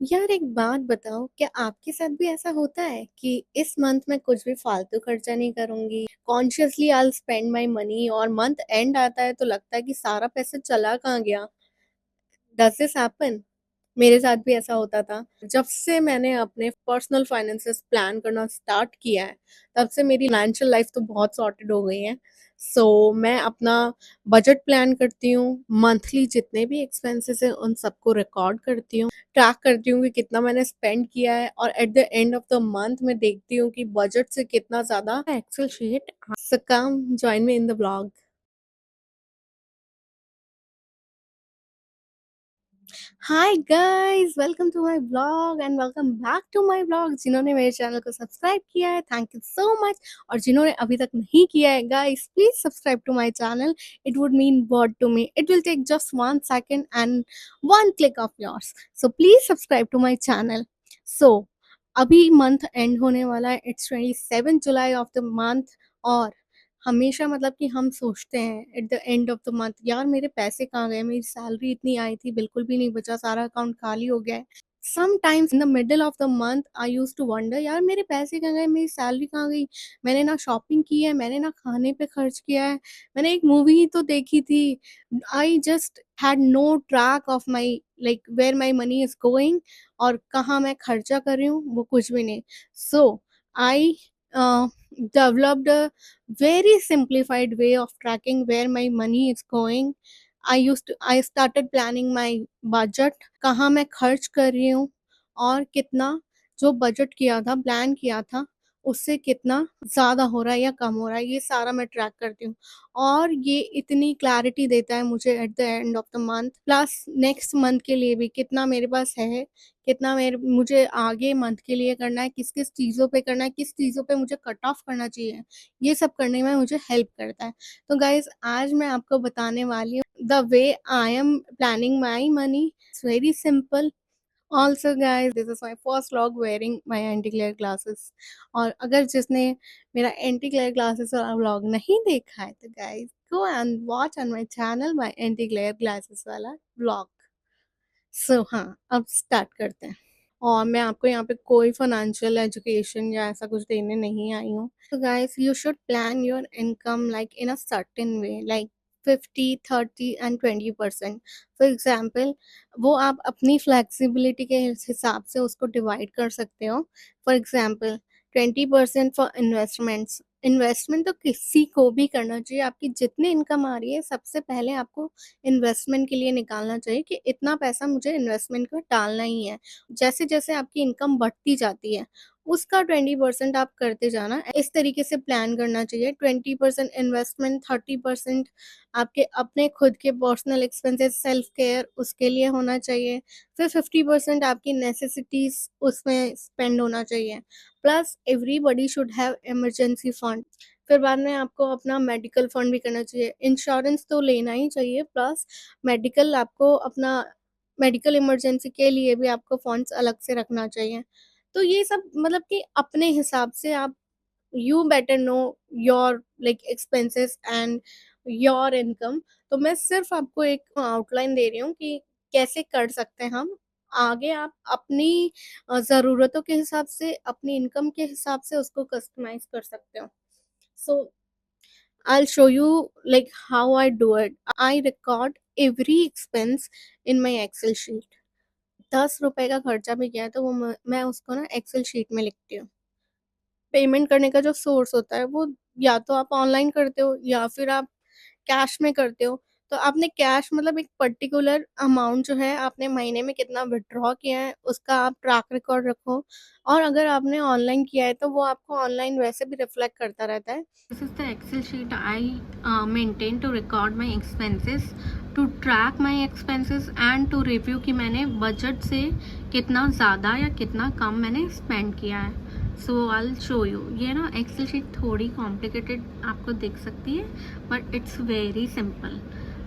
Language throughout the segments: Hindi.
यार एक बात बताओ, क्या आपके साथ भी ऐसा होता है कि इस मंथ में कुछ भी फालतू खर्चा नहीं करूंगी, consciously I spend my money, और मंथ एंड आता है तो लगता है कि सारा पैसा चला कहाँ गया? Does this happen? मेरे साथ भी ऐसा होता था। जब से मैंने अपने पर्सनल फाइनेंसेस प्लान करना स्टार्ट किया है, तब से मेरी फाइनेंशियल लाइफ तो बहुत सॉर्टेड हो गई है। मैं अपना बजट प्लान करती हूँ, मंथली जितने भी एक्सपेंसेस हैं उन सबको रिकॉर्ड करती हूँ, ट्रैक करती हूँ कि कितना मैंने स्पेंड किया है, और at the end of the month मैं देखती हूँ कि बजट से कितना ज़्यादा excel sheet. So come join me in the blog. Hi guys, welcome to my blog and welcome back to my blog. जिन्होंने मेरे चैनल को सब्सक्राइब किया है, थैंक यू सो मच। और जिन्होंने अभी तक नहीं किया है, guys please subscribe to my channel. It would mean world to me. It will take just 1 second and 1 click of yours. So please subscribe to my channel. So अभी मंथ एंड होने वाला है। It's 27 July of the month. और हमेशा मतलब कि हम सोचते हैं at the end of the month, यार मेरे पैसे कहाँ गए, मेरी सैलरी इतनी आई थी, बिल्कुल भी नहीं बचा, सारा अकाउंट खाली हो गया है। Sometimes in the middle of the month I use to wonder, यार मेरे पैसे कहाँ गए, मेरी सैलरी कहाँ गई। मैंने ना शॉपिंग की है, मैंने ना खाने पे खर्च किया है, मैंने एक मूवी ही तो देखी थी। I just had no track of my like where my money is going, और कहाँ मैं खर्चा कर रही हूँ वो कुछ भी नहीं। सो आई developed a very simplified way of tracking where my money is going. I started planning my budget, कहाँ मैं खर्च कर रही हूँ, और कितना जो बजट किया था, प्लान किया था, उससे कितना ज़्यादा हो रहा है या कम हो रहा है, ये सारा मैं ट्रैक करती हूँ। और ये इतनी क्लैरिटी देता है मुझे eight the end of the month, plus next month के लिए भी कितना मेरे पास है, कितना मेरे मुझे आगे मंथ के लिए करना है, किस-किस चीज़ों पे करना है, किस चीज़ों पे मुझे कट ऑफ करना चाहिए। ये सब करने में मुझे हेल्प करता है। तो गाइज़ आज मैं आपको बताने वाली हूँ the way I am planning my money. It's very simple. Also guys this is my first vlog wearing my anti glare glasses. और अगर जिसने मेरा एंटी ग्लेयर ग्लासेस वाला व्लॉग नहीं देखा है तो guys go and watch on my channel my anti glare glasses वाला व्लॉग। हाँ, अब स्टार्ट करते हैं। और मैं आपको यहाँ पे कोई फाइनेंशियल एजुकेशन या ऐसा कुछ देने नहीं आई हूँ। तो guys you should plan your income like in a certain way, like 50, 30 and 20%। For example, वो आप अपनी फ्लेक्सिबिलिटी के हिसाब से उसको डिवाइड कर सकते हो। For example, 20% for investments. Investment तो किसी को भी करना चाहिए। आपकी जितनी इनकम आ रही है, सबसे पहले आपको इन्वेस्टमेंट के लिए निकालना चाहिए कि इतना पैसा मुझे इन्वेस्टमेंट में डालना ही है। जैसे-जैसे आपकी इनकम बढ़ती जाती है, उसका 20% आप करते जाना। इस तरीके से प्लान करना चाहिए। 20% इन्वेस्टमेंट, 30% आपके अपने खुद के पर्सनल एक्सपेंसेस, सेल्फ केयर उसके लिए होना चाहिए। फिर 50% आपकी नेसेसिटीज़ उसमें स्पेंड होना चाहिए। Plus everybody should have emergency fund. फिर बाद में आपको अपना मेडिकल फंड भी करना चाहिए। इंश्योरेंस तो लेना ही चाहिए, प्लस मेडिकल आपको अपना मेडिकल इमरजेंसी के लिए भी आपको फंड्स अलग से रखना चाहिए। तो ये सब मतलब कि अपने हिसाब से आप, you better know your like expenses and your income. तो मैं सिर्फ आपको एक आउटलाइन दे रही हूँ कि कैसे कर सकते हैं हम। आगे आप अपनी ज़रूरतों के हिसाब से, अपनी इनकम के हिसाब से उसको कस्टमाइज़ कर सकते हो। सो I'll show you like how I do it. I record every expense in my Excel sheet. 10 रुपए का खर्चा भी किया है तो वो मैं उसको ना एक्सेल शीट में लिखती हूँ। पेमेंट करने का जो सोर्स होता है वो या तो आप ऑनलाइन करते हो या फिर आप कैश में करते हो। तो आपने कैश मतलब एक पर्टिकुलर अमाउंट जो है आपने महीने में कितना विथड्रॉ किया है उसका आप ट्रैक रिकॉर्ड रखो। और अगर आपने ऑनलाइन किया है तो वो आपको ऑनलाइन वैसे भी रिफ्लेक्ट करता रहता है। This is the Excel sheet I maintain to record my expenses, to track my expenses and to review कि मैंने बजट से कितना ज़्यादा या कितना कम मैंने स्पेंड किया है। सो आई शो यू। ये ना एक्सेल शीट थोड़ी कॉम्प्लिकेटेड आपको दिख सकती है, बट इट्स वेरी सिंपल।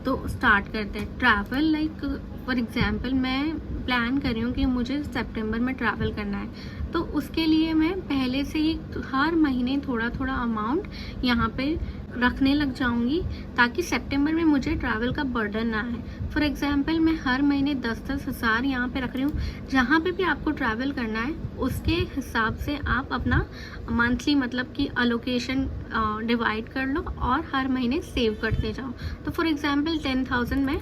तो स्टार्ट करते हैं। ट्रैवल लाइक फॉर एग्जांपल मैं प्लान कर रही हूँ कि मुझे सितंबर में ट्रैवल करना है, तो उसके लिए मैं पहले से ही हर महीने थोड़ा थोड़ा अमाउंट यहाँ पे रखने लग जाऊंगी ताकि सितंबर में मुझे ट्रैवल का बर्डन ना आए। फॉर एग्जांपल मैं हर महीने 10-10 हज़ार यहाँ पे रख रही हूँ। जहाँ पे भी आपको ट्रैवल करना है उसके हिसाब से आप अपना मंथली मतलब कि अलोकेशन डिवाइड कर लो और हर महीने सेव करते जाओ। तो फॉर एग्जांपल 10,000 में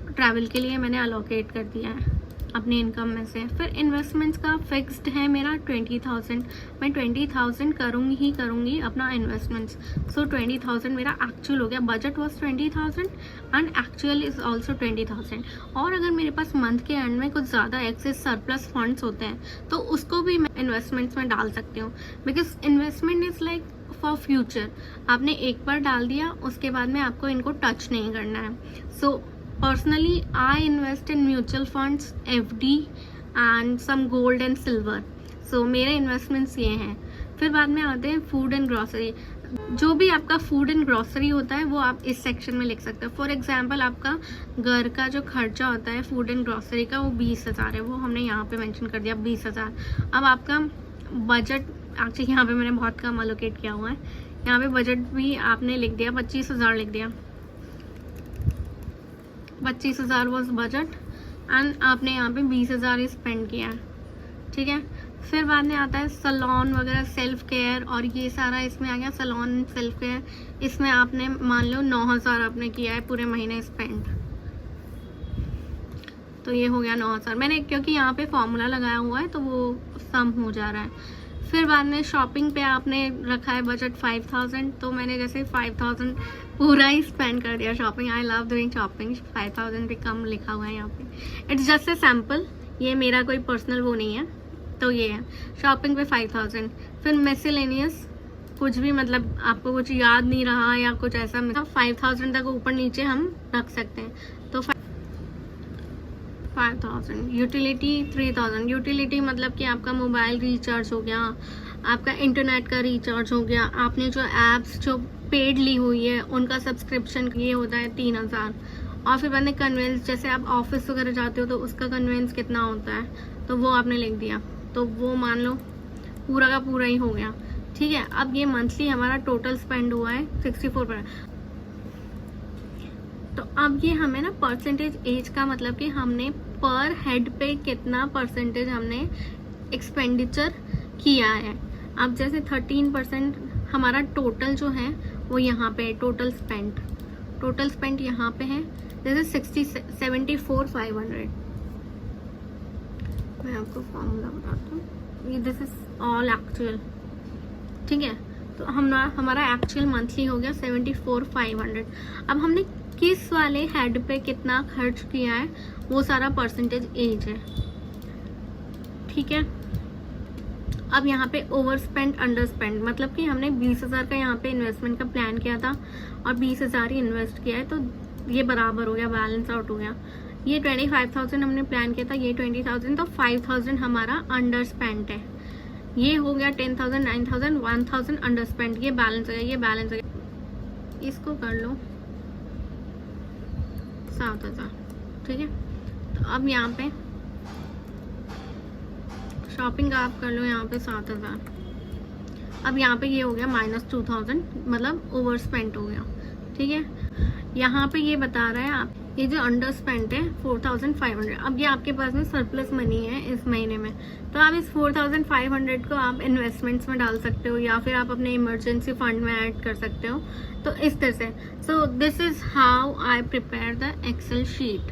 ट्रैवल के लिए मैंने अलोकेट कर दिया है अपनी इनकम में से। फिर इन्वेस्टमेंट्स का फिक्स्ड है मेरा 20,000। मैं 20,000 करूँगी ही करूँगी अपना इन्वेस्टमेंट्स। सो 20,000 मेरा एक्चुअल हो गया। Budget was 20,000 and actual is also 20,000। और अगर मेरे पास मंथ के एंड में कुछ ज़्यादा एक्सेस सरप्लस फंड्स होते हैं तो उसको भी मैं इन्वेस्टमेंट्स में डाल सकती हूँ, because investment is like for future. आपने एक बार डाल दिया उसके बाद में आपको इनको टच नहीं करना है। सो personally I invest in mutual funds, FD and some gold and silver. So मेरे इन्वेस्टमेंट्स ये हैं। फिर बाद में आते हैं फूड एंड ग्रॉसरी। जो भी आपका फूड एंड ग्रॉसरी होता है वो आप इस सेक्शन में लिख सकते हो। फॉर एग्जांपल आपका घर का जो खर्चा होता है फूड एंड ग्रॉसरी का वो 20,000 है, वो हमने यहाँ पे मेंशन कर दिया 20,000। अब आपका बजट एक्चुअली यहाँ पे मैंने बहुत कम अलोकेट किया हुआ है। यहाँ पे बजट भी आपने लिख दिया 25,000 लिख दिया। 25,000 वॉज बजट एंड आपने यहाँ पे 20,000 ही स्पेंड किया है, ठीक है। फिर बाद में आता है सलोन वगैरह, सेल्फ केयर और ये सारा इसमें आ गया। सलोन सेल्फ केयर इसमें आपने मान लो 9,000 आपने किया है पूरे महीने स्पेंड, तो ये हो गया 9,000। मैंने क्योंकि यहाँ पे फॉर्मूला लगाया हुआ है तो वो सम हो जा रहा है। फिर बाद में शॉपिंग पे आपने रखा है बजट 5,000, तो मैंने जैसे 5,000 पूरा ही स्पेंड कर दिया shopping. I love doing shopping. 5,000 भी कम लिखा हुआ है यहाँ पे, इट्स जस्ट ए सैम्पल, ये मेरा कोई पर्सनल वो नहीं है। तो ये है शॉपिंग पे 5,000। फिर मिसलेनियस कुछ भी मतलब आपको कुछ याद नहीं रहा या कुछ ऐसा 5,000 तक ऊपर नीचे हम रख सकते हैं। तो 5,000। यूटिलिटी 3,000। यूटिलिटी मतलब कि आपका मोबाइल रिचार्ज हो गया, आपका इंटरनेट का रिचार्ज हो गया, आपने जो एप्स जो पेड ली हुई है उनका सब्सक्रिप्शन ये होता है 3,000। और फिर मैंने कन्वेंस, जैसे आप ऑफिस वगैरह जाते हो तो उसका कन्वेंस कितना होता है तो वो आपने लिख दिया, तो वो मान लो पूरा का पूरा ही हो गया, ठीक है। अब ये मंथली हमारा टोटल स्पेंड हुआ है 64%। तो अब ये हमें ना परसेंटेज एज का मतलब कि हमने पर हेड पे कितना परसेंटेज हमने एक्सपेंडिचर किया है। अब जैसे 13% हमारा टोटल जो है वो यहाँ पे टोटल स्पेंड यहाँ पे है जैसे 74,500। मैं आपको फॉर्मूला बताता हूँ, दिस इज ऑल एक्चुअल, ठीक है। तो हमारा एक्चुअल मंथली हो गया 74,500। अब हमने किस वाले हेड पे कितना खर्च किया है वो सारा परसेंटेज एज है, ठीक है। अब यहाँ पे ओवर स्पेंड अंडर स्पेंड मतलब कि हमने 20,000 का यहाँ पे इन्वेस्टमेंट का प्लान किया था और 20,000 ही इन्वेस्ट किया है, तो ये बराबर हो गया, बैलेंस आउट हो गया। ये 25,000 हमने प्लान किया था, ये 20,000, तो 5,000 हमारा अंडर स्पेंड है। ये हो गया 10,000, 9,000, 1,000 अंडर स्पेंड, ये बैलेंस हो गया, ये बैलेंस हो गया। इसको कर लो 7,000, ठीक है। तो अब यहाँ पे शॉपिंग का आप कर लो यहाँ पे 7,000। अब यहाँ पे ये हो गया -2,000 मतलब ओवर स्पेंड हो गया, ठीक है। यहाँ पे ये बता रहा है आप ये जो अंडर स्पेंड है 4,500। अब ये आपके पास में सरप्लस मनी है इस महीने में, तो आप इस 4,500 को आप इन्वेस्टमेंट्स में डाल सकते हो या फिर आप अपने इमरजेंसी फंड में ऐड कर सकते हो, तो इस तरह से। So this is how I prepare the excel sheet.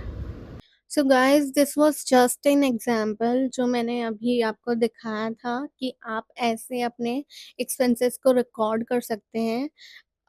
So guys this was just an example जो मैंने अभी आपको दिखाया था कि आप ऐसे अपने एक्सपेंसेस को रिकॉर्ड कर सकते हैं।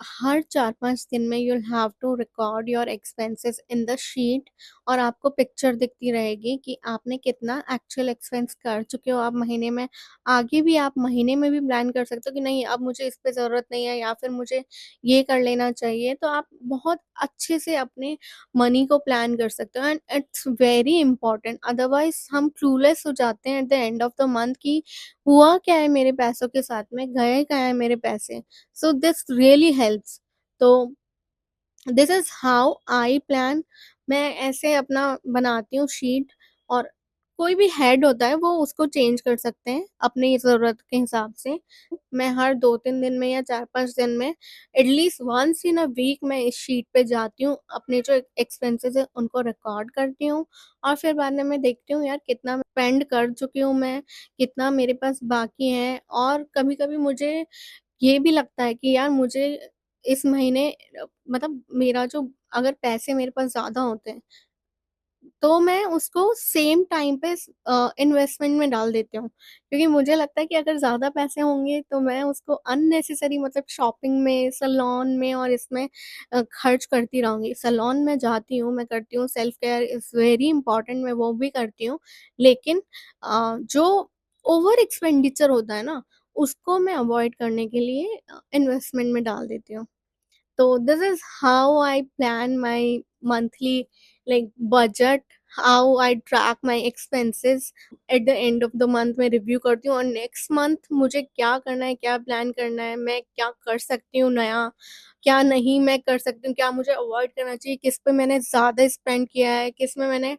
हर 4-5 दिन में you'll have to record your expenses in the sheet और आपको पिक्चर दिखती रहेगी कि आपने कितना एक्चुअल एक्सपेंस कर चुके हो आप महीने में। आगे भी आप महीने में भी प्लान कर सकते हो कि नहीं अब मुझे इस पे ज़रूरत नहीं है या फिर मुझे ये कर लेना चाहिए, तो आप बहुत अच्छे से अपने मनी को प्लान कर सकते हो and it's very important. Otherwise हम क्लूलेस हो जाते हैं at the end of the month कि हुआ क्या है मेरे पैसों के साथ में, गए कहाँ है मेरे पैसे। So this really helps. तो this is how I plan. मैं ऐसे अपना बनाती हूँ शीट और कोई भी हेड होता है वो उसको चेंज कर सकते हैं अपनी ज़रूरत के हिसाब से। मैं हर 2-3 दिन में या 4-5 दिन में at least once in a week मैं इस शीट पे जाती हूँ, अपने जो एक्सपेंसेस हैं उनको रिकॉर्ड करती हूँ और फिर बाद में मैं देखती हूँ यार कितना स्पेंड कर चुकी हूँ मैं, कितना मेरे पास बाकी है। और कभी-कभी मुझे ये भी लगता है कि यार मुझे इस महीने मतलब मेरा जो अगर पैसे मेरे पास ज़्यादा होते हैं तो मैं उसको सेम टाइम पे इन्वेस्टमेंट में डाल देती हूँ। क्योंकि मुझे लगता है कि अगर ज़्यादा पैसे होंगे तो मैं उसको अननेसेसरी मतलब शॉपिंग में, सैलून में और इसमें खर्च करती रहूँगी। सैलून में जाती हूँ, मैं करती हूँ, self care is very important, मैं वो भी करती हूँ। लेकिन जो ओवर एक्सपेंडिचर होता है ना, उसको मैं अवॉइड करने के लिए इन्वेस्टमेंट में डाल देती हूँ। So this is how I plan my monthly like budget, how I track my expenses. At the end of the month मैं रिव्यू करती हूँ और नेक्स्ट मंथ मुझे क्या करना है, क्या प्लान करना है, मैं क्या कर सकती हूँ नया, क्या नहीं मैं कर सकती हूँ, क्या मुझे अवॉइड करना चाहिए, किस पे मैंने ज़्यादा स्पेंड किया है, किस में मैंने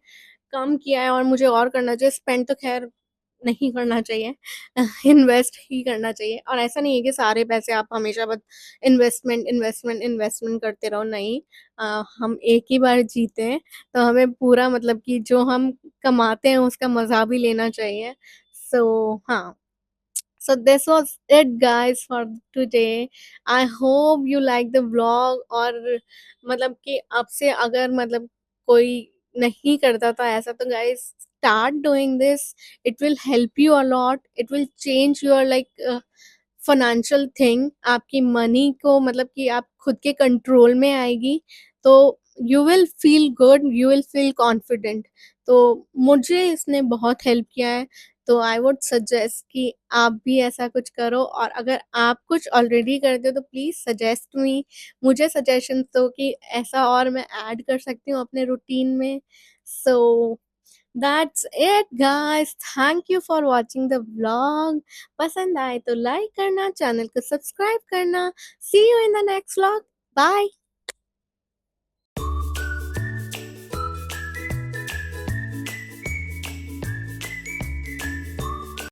कम किया है और मुझे और करना चाहिए। स्पेंड तो ख़ैर नहीं करना चाहिए, इन्वेस्ट ही करना चाहिए। और ऐसा नहीं है कि सारे पैसे आप हमेशा बस इन्वेस्टमेंट, इन्वेस्टमेंट, इन्वेस्टमेंट करते रहो, नहीं। हम एक ही बार जीते हैं, तो हमें पूरा मतलब कि जो हम कमाते हैं उसका मज़ा भी लेना चाहिए। सो हाँ। So this was it guys for today. I hope you like the vlog और मतलब कि अब से अगर मतलब कोई नहीं करता था ऐसा तो guys start doing this. It will help you a lot. It will change your like financial thing. आपकी मनी को मतलब कि आप खुद के कंट्रोल में आएगी तो you will feel good, you will feel confident. तो मुझे इसने बहुत हेल्प किया है। तो आई वुड सजेस्ट कि आप भी ऐसा कुछ करो और अगर आप कुछ ऑलरेडी करते हो तो प्लीज़ सजेस्ट मी, मुझे सजेशन दो कि ऐसा और मैं ऐड कर सकती हूँ अपने रूटीन में। So that's it guys, thank you for watching the vlog. पसंद आए तो लाइक करना, चैनल को सब्सक्राइब करना। See you in the next vlog. Bye.